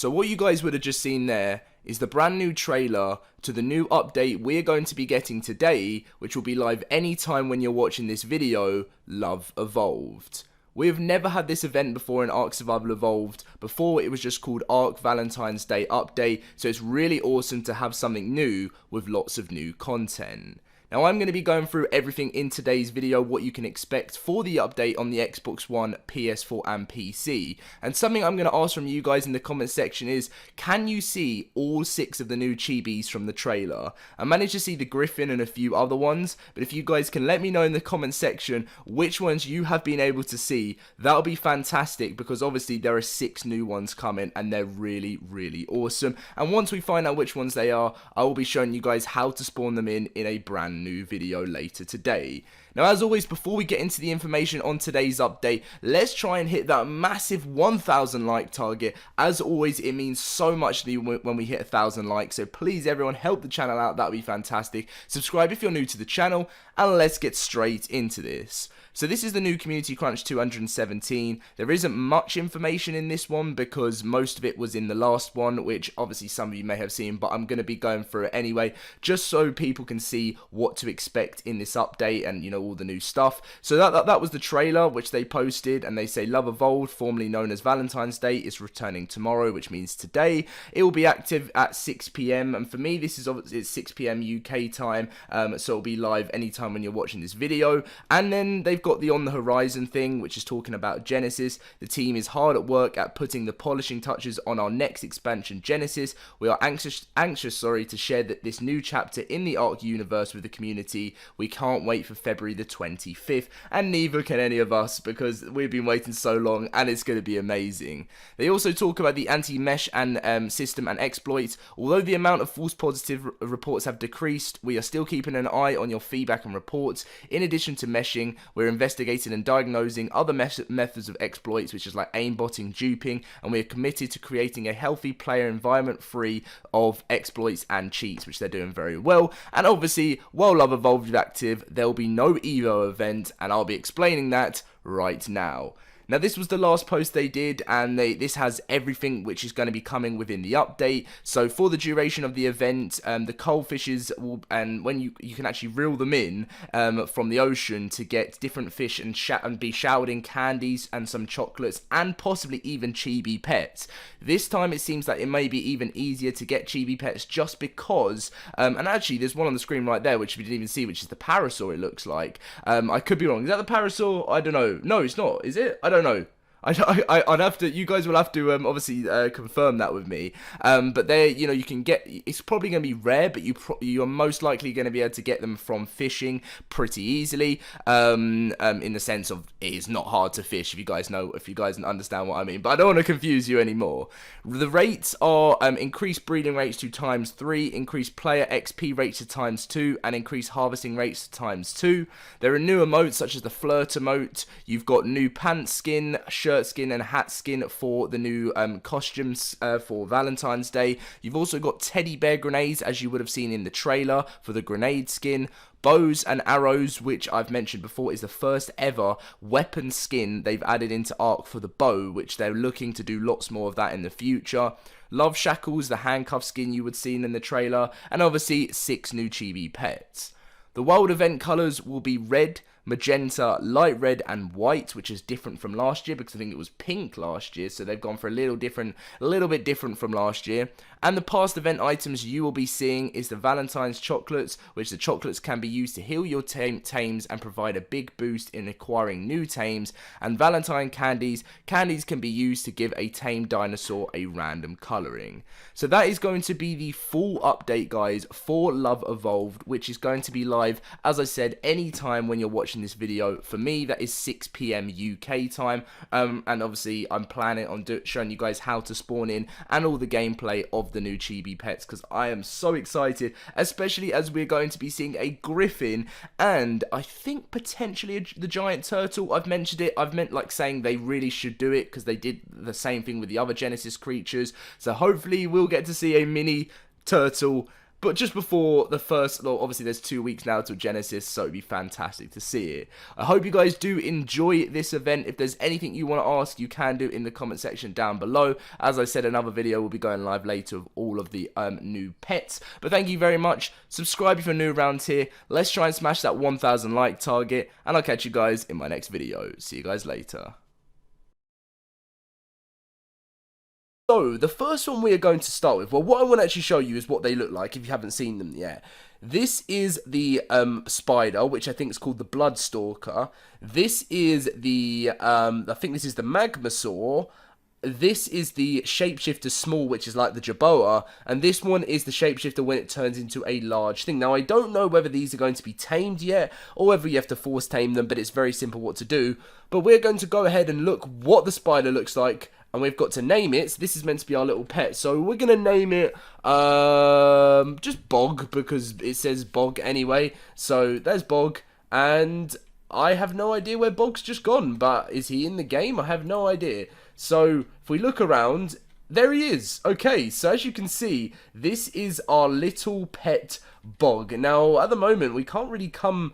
So what you guys would have just seen there is the brand new trailer to the new update we're going to be getting today, which will be live anytime when you're watching this video, Love Evolved. We have never had this event before in ARK Survival Evolved. Before, it was just called ARK Valentine's Day Update, so it's really awesome to have something new with lots of new content. Now, I'm going to be going through everything in today's video, what you can expect for the update on the Xbox One, PS4 and PC. And something I'm going to ask from you guys in the comment section is, can you see all 6 of the new Chibi'S from the trailer? I managed to see the Griffin and a few other ones, but if you guys can let me know in the comment section which ones you have been able to see, that'll be fantastic, because obviously there are 6 new ones coming and they're really, really awesome. And once we find out which ones they are, I will be showing you guys how to spawn them in a brand new video later today. Now, as always, before we get into the information on today's update, let's try and hit that massive 1,000 like target. As always, it means so much to me when we hit 1,000 likes, so please everyone help the channel out, that would be fantastic. Subscribe if you're new to the channel, and let's get straight into this. So this is the new Community Crunch 217. There isn't much information in this one because most of it was in the last one, which obviously some of you may have seen, but I'm going to be going through it anyway, just so people can see what to expect in this update and, you know, all the new stuff. So that was the trailer which they posted, and they say Love Evolved, formerly known as Valentine's Day, is returning tomorrow, which means today. It will be active at 6 PM, and for me this is obviously it's 6 PM UK time, so it'll be live anytime when you're watching this video. And then they've got the On the Horizon thing, which is talking about Genesis. The team is hard at work at putting the polishing touches on our next expansion, Genesis. We are anxious to share this new chapter in the ARK universe with the community. We can't wait for February the 25th, and neither can any of us, because we've been waiting so long and it's going to be amazing. They also talk about the anti-mesh and system and exploits. Although the amount of false positive reports have decreased, we are still keeping an eye on your feedback and reports. In addition to meshing, we're investigating and diagnosing other methods of exploits, which is like aimbotting, duping, and we are committed to creating a healthy player environment free of exploits and cheats, which they're doing very well. And obviously, while Love Evolved is active, there will be no Evo event, and I'll be explaining that right now. Now, this was the last post they did, and this has everything which is going to be coming within the update. So for the duration of the event, the coal fishes will, and when you can actually reel them in from the ocean to get different fish and be showered in candies and some chocolates and possibly even chibi pets. This time it seems like it may be even easier to get chibi pets, just because, and actually there's one on the screen right there which we didn't even see, which is the parasaur, it looks like. I could be wrong. Is that the parasaur? I don't know. No, it's not. Is it? I don't know. I'd have to. You guys will have to obviously confirm that with me. But they, you know, you can get. It's probably going to be rare, but you are most likely going to be able to get them from fishing pretty easily. In the sense of it is not hard to fish. If you guys understand what I mean. But I don't want to confuse you anymore. The rates are increased breeding rates to ×3, increased player XP rates to ×2, and increased harvesting rates to ×2. There are new emotes such as the flirt emote. You've got new pants skin, shirt skin and hat skin for the new costumes for Valentine's Day. You've also got teddy bear grenades, as you would have seen in the trailer, for the grenade skin. Bows and arrows, which I've mentioned before is the first ever weapon skin they've added into ARK for the bow, which they're looking to do lots more of that in the future. Love shackles, the handcuff skin you would see in the trailer, and obviously 6 new chibi pets. The world event colours will be red, magenta, light red and white, which is different from last year because I think it was pink last year, so they've gone for a little bit different from last year. And the past event items you will be seeing is the Valentine's chocolates, which the chocolates can be used to heal your tames and provide a big boost in acquiring new tames. And Valentine candies can be used to give a tame dinosaur a random colouring. So that is going to be the full update, guys, for Love Evolved, which is going to be live, as I said, anytime when you're watching this video. For me, that is 6 PM UK time, and obviously I'm planning on showing you guys how to spawn in and all the gameplay of the new chibi pets, because I am so excited, especially as we're going to be seeing a griffin and I think potentially the giant turtle. I've mentioned it. I've meant like saying they really should do it because they did the same thing with the other Genesis creatures. So hopefully we'll get to see a mini turtle but just before the first, well, obviously there's 2 weeks now till Genesis, so it'd be fantastic to see it. I hope you guys do enjoy this event. If there's anything you want to ask, you can do in the comment section down below. As I said, another video will be going live later of all of the new pets. But thank you very much. Subscribe if you're new around here. Let's try and smash that 1,000 like target, and I'll catch you guys in my next video. See you guys later. So, the first one we are going to start with, well, what I want to actually show you is what they look like if you haven't seen them yet. This is the spider, which I think is called the Bloodstalker. This is the, I think this is the Magmasaur. This is the Shapeshifter small, which is like the Jerboa, and this one is the Shapeshifter when it turns into a large thing. Now, I don't know whether these are going to be tamed yet, or whether you have to force tame them, but it's very simple what to do. But we're going to go ahead and look what the spider looks like, and we've got to name it. So this is meant to be our little pet, so we're going to name it, just Bog, because it says Bog anyway. So, there's Bog, and I have no idea where Bog's just gone, but is he in the game? I have no idea. So, if we look around, there he is. Okay, so as you can see, this is our little pet Bog. Now, at the moment, we can't really come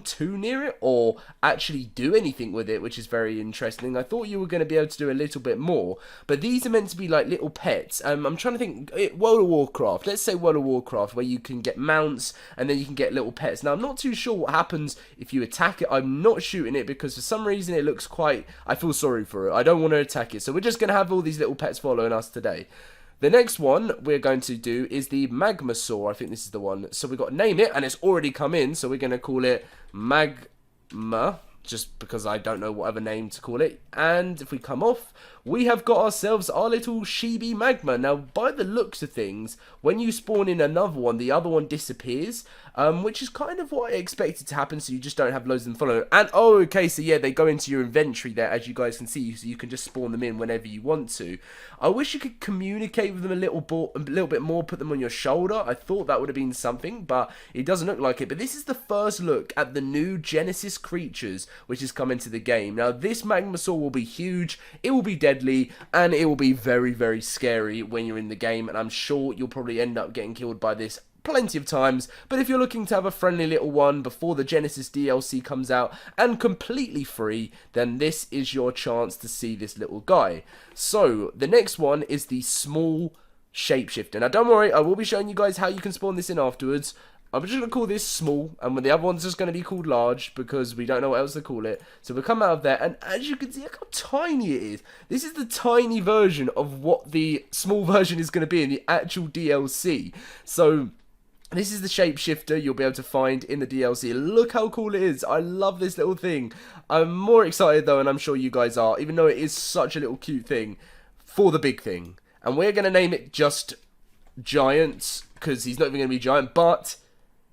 too near it or actually do anything with it, which is very interesting. I thought you were going to be able to do a little bit more, but these are meant to be like little pets. I'm trying to think, World of Warcraft, let's say World of Warcraft, where you can get mounts and then you can get little pets. Now, I'm not too sure what happens if you attack it. I'm not shooting it because for some reason it looks quite, I feel sorry for it. I don't want to attack it, so we're just going to have all these little pets following us today. The next one we're going to do is the Magmasaur. I think this is the one. So we've got to name it, and it's already come in, so we're going to call it Magma, just because I don't know what other name to call it. And if we come off, we have got ourselves our little Chibi Magma. Now, by the looks of things, when you spawn in another one, the other one disappears, which is kind of what I expected to happen, so you just don't have loads of them following. And, oh, okay, so yeah, they go into your inventory there, as you guys can see, so you can just spawn them in whenever you want to. I wish you could communicate with them a little bit more, put them on your shoulder. I thought that would have been something, but it doesn't look like it. But this is the first look at the new Genesis creatures, which has come into the game. Now, this Magmasaur will be huge, it will be deadly, and it will be very, very scary when you're in the game, and I'm sure you'll probably end up getting killed by this plenty of times. But if you're looking to have a friendly little one before the Genesis DLC comes out and completely free, then this is your chance to see this little guy. So the next one is the small Shapeshifter. Now don't worry, I will be showing you guys how you can spawn this in afterwards. I'm just going to call this small, and the other one's just going to be called large, because we don't know what else to call it. So we'll come out of there, and as you can see, look how tiny it is. This is the tiny version of what the small version is going to be in the actual DLC. So this is the Shapeshifter you'll be able to find in the DLC. Look how cool it is. I love this little thing. I'm more excited, though, and I'm sure you guys are, even though it is such a little cute thing, for the big thing. And we're going to name it just Giant, because he's not even going to be giant, but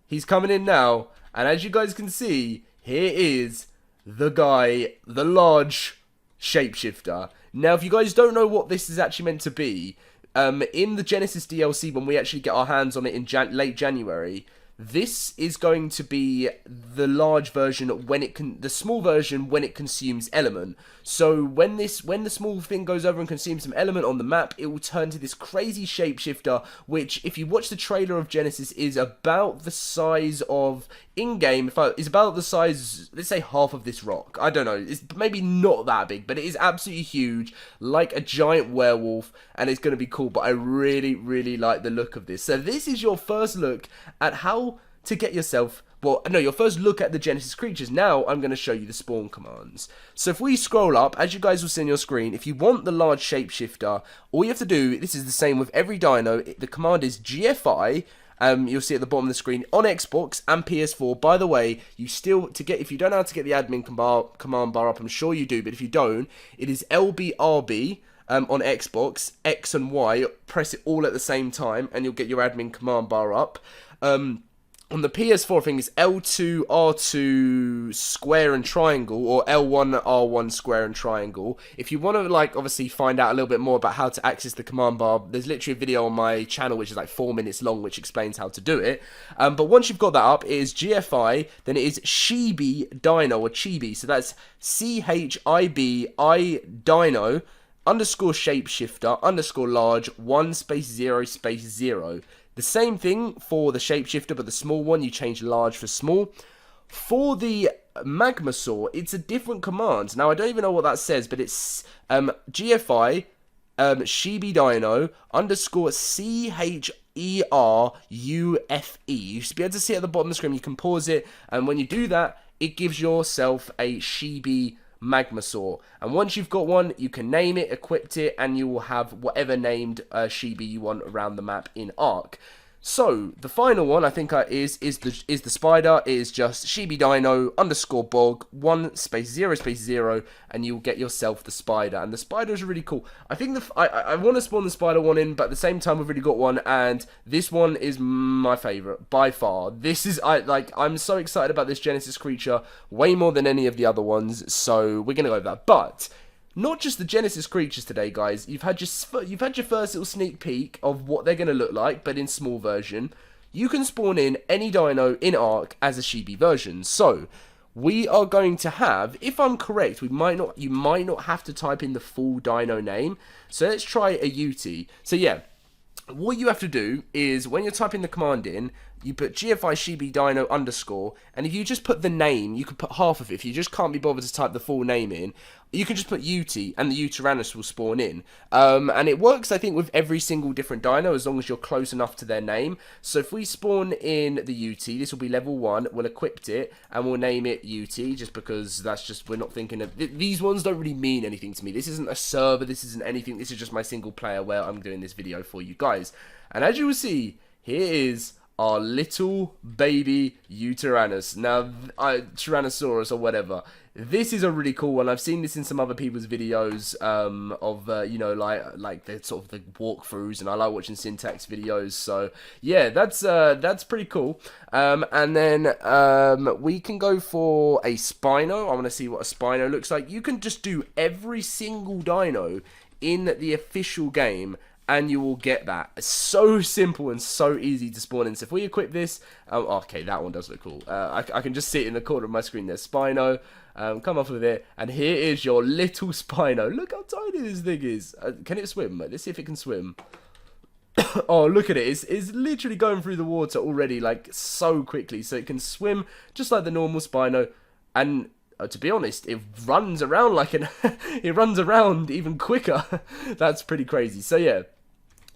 he's coming in now, and as you guys can see, here is the guy, the large Shapeshifter. Now, if you guys don't know what this is actually meant to be, in the Genesis DLC, when we actually get our hands on it in late January, this is going to be the large version when the small version when it consumes element. So when the small thing goes over and consumes some element on the map, it will turn to this crazy Shapeshifter, which, if you watch the trailer of Genesis, is about the size of, in-game, is about the size, let's say half of this rock. I don't know, it's maybe not that big, but it is absolutely huge, like a giant werewolf, and it's going to be cool. But I really, really like the look of this. So this is your first look at how to get yourself, well, no, your first look at the Genesis creatures. Now I'm going to show you the spawn commands. So if we scroll up, as you guys will see on your screen, if you want the large Shapeshifter, all you have to do, this is the same with every dino, the command is GFI. You'll see at the bottom of the screen on Xbox and PS4. By the way, you still, if you don't know how to get the admin command bar up, I'm sure you do, but if you don't, it is LBRB. On Xbox, X and Y, press it all at the same time, and you'll get your admin command bar up. On the PS4 thing, it's L2, R2, square and triangle, or L1, R1, square and triangle. If you want to, like, obviously find out a little bit more about how to access the command bar, there's literally a video on my channel which is like 4 minutes long, which explains how to do it. But once you've got that up, it is GFI, then it is Chibi Dino, or Chibi, so that's CHIBI Dino, _ Shapeshifter _ large 1 _ 0 _ 0. The same thing for the Shapeshifter, but the small one, you change large for small. For the Magmasaur, it's a different command. Now, I don't even know what that says, but it's GFI Chibi Dino underscore CHERUFE. You should be able to see it at the bottom of the screen. You can pause it, and when you do that, it gives yourself a Chibi Magmasaur. And once you've got one, you can name it, equip it, and you will have whatever named Chibi you want around the map in Ark. So, the final one, I think, is the spider. It is just Chibi Dino underscore bog 1 space 0 space 0, and you'll get yourself the spider. And the spider is really cool. I think I want to spawn the spider one in, but at the same time, we've already got one, and this one is my favorite by far. This is I'm so excited about this Genesis creature, way more than any of the other ones. So we're gonna go with that, but. Not just the Genesis creatures today, guys. You've had your first little sneak peek of what they're going to look like, but in small version. You can spawn in any dino in Ark as a Chibi version. So, we are going to have, if I'm correct, you might not have to type in the full dino name. So, let's try a UT. So, yeah. What you have to do is, when you're typing the command in, you put GFI Chibi Dino underscore, and if you just put the name, you could put half of it. If you just can't be bothered to type the full name in, you can just put UT, and the Uranus will spawn in. And it works, I think, with every single different dino, as long as you're close enough to their name. So if we spawn in the UT, this will be level 1, we'll equip it, and we'll name it UT, just because that's just, we're not thinking of, these ones don't really mean anything to me. This isn't a server, this isn't anything, this is just my single player where I'm doing this video for you guys. And as you will see, here is our little baby Uranus. Now, Tyrannosaurus or whatever. This is a really cool one. I've seen this in some other people's videos of, you know, like the sort of the walkthroughs, and I like watching syntax videos. So, yeah, that's pretty cool. And then we can go for a Spino. I want to see what a Spino looks like. You can just do every single dino in the official game, and you will get that. It's so simple and so easy to spawn in. So if we equip this, okay, that one does look cool. I can just see it in the corner of my screen there. Spino, come off of it, and here is your little Spino. Look how tiny this thing is. Can it swim? Let's see if it can swim. Oh, look at it. It's literally going through the water already, like, so quickly. So it can swim just like the normal Spino, and to be honest, it runs around like it runs around even quicker. That's pretty crazy. So yeah,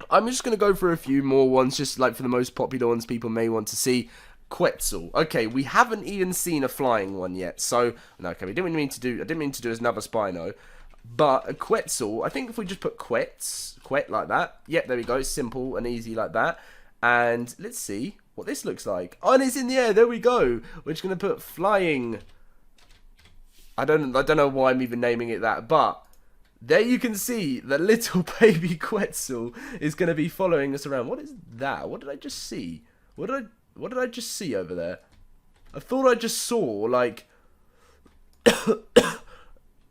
I'm just going to go through a few more ones, just like for the most popular ones people may want to see. Quetzal. Okay, we haven't even seen a flying one yet. So, no, okay, I didn't mean to do another Spino. But a Quetzal, I think if we just put Quet like that. Yep, there we go. Simple and easy like that. And let's see what this looks like. Oh, and it's in the air. There we go. We're just going to put flying. I don't know why I'm even naming it that, but there you can see the little baby Quetzal is going to be following us around. What is that? What did I just see? What did I just see over there? I thought I just saw, like...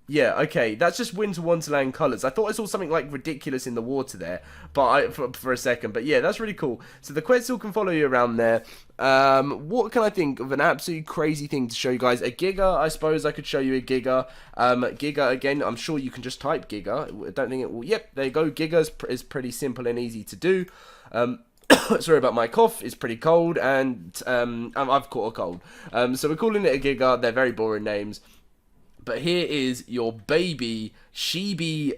Yeah, okay, that's just Winter Wonderland colours. I thought I saw something, like, ridiculous in the water there, but for a second. But yeah, that's really cool. So the Quetzal can follow you around there. What can I think of an absolute crazy thing to show you guys? A Giga, I suppose I could show you a Giga. Giga, again, I'm sure you can just type Giga. I don't think it will... Yep, there you go. Giga is pretty simple and easy to do. Sorry about my cough, it's pretty cold, and I've caught a cold. So we're calling it a Giga. They're very boring names. But here is your baby Chibi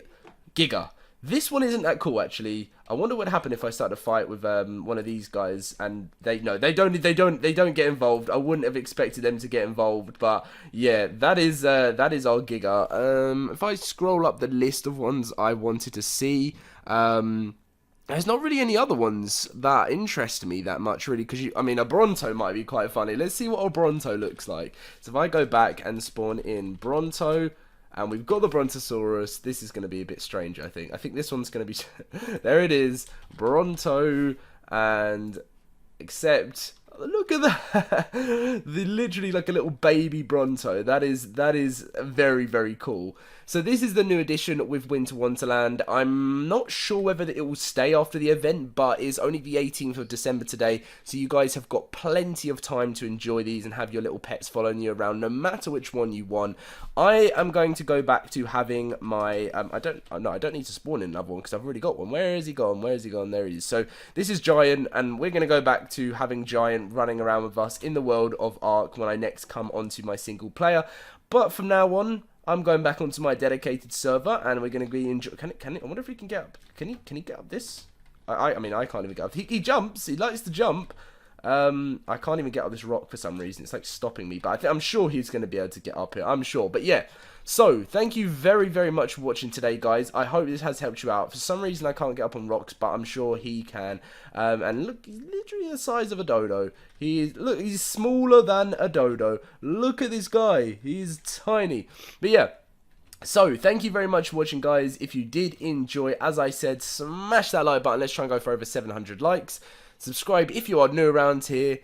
Giga. This one isn't that cool, actually. I wonder what happened if I started a fight with one of these guys, and they don't get involved. I wouldn't have expected them to get involved, but yeah, that is our Giga. If I scroll up the list of ones I wanted to see, there's not really any other ones that interest me that much, really, because I mean, a Bronto might be quite funny. Let's see what a Bronto looks like. So if I go back and spawn in Bronto, and we've got the Brontosaurus, this is going to be a bit strange, I think. I think this one's going to be... There it is, Bronto, and... Except... Look at that. Literally like a little baby Bronto. That is very, very cool. So this is the new edition with Winter Wonderland. I'm not sure whether it will stay after the event, but it's only the 18th of December today, so you guys have got plenty of time to enjoy these and have your little pets following you around, no matter which one you want. I am going to go back to having my, I don't need to spawn in another one because I've already got one. Where is he gone? Where is he gone? There he is. So this is Giant, and we're going to go back to having Giant running around with us in the world of Ark when I next come onto my single player. But from now on, I'm going back onto my dedicated server, and we're going to be enjoy. Can it? I wonder if he can get up. Can he get up this? I mean, I can't even get up. He jumps. He likes to jump. I can't even get up this rock for some reason. It's like stopping me. But I'm sure he's going to be able to get up here. I'm sure. But yeah. So, thank you very, very much for watching today, guys. I hope this has helped you out. For some reason, I can't get up on rocks, but I'm sure he can. And look, he's literally the size of a dodo. Look, he's smaller than a dodo. Look at this guy. He's tiny. But yeah. So, thank you very much for watching, guys. If you did enjoy, as I said, smash that like button. Let's try and go for over 700 likes. Subscribe if you are new around here.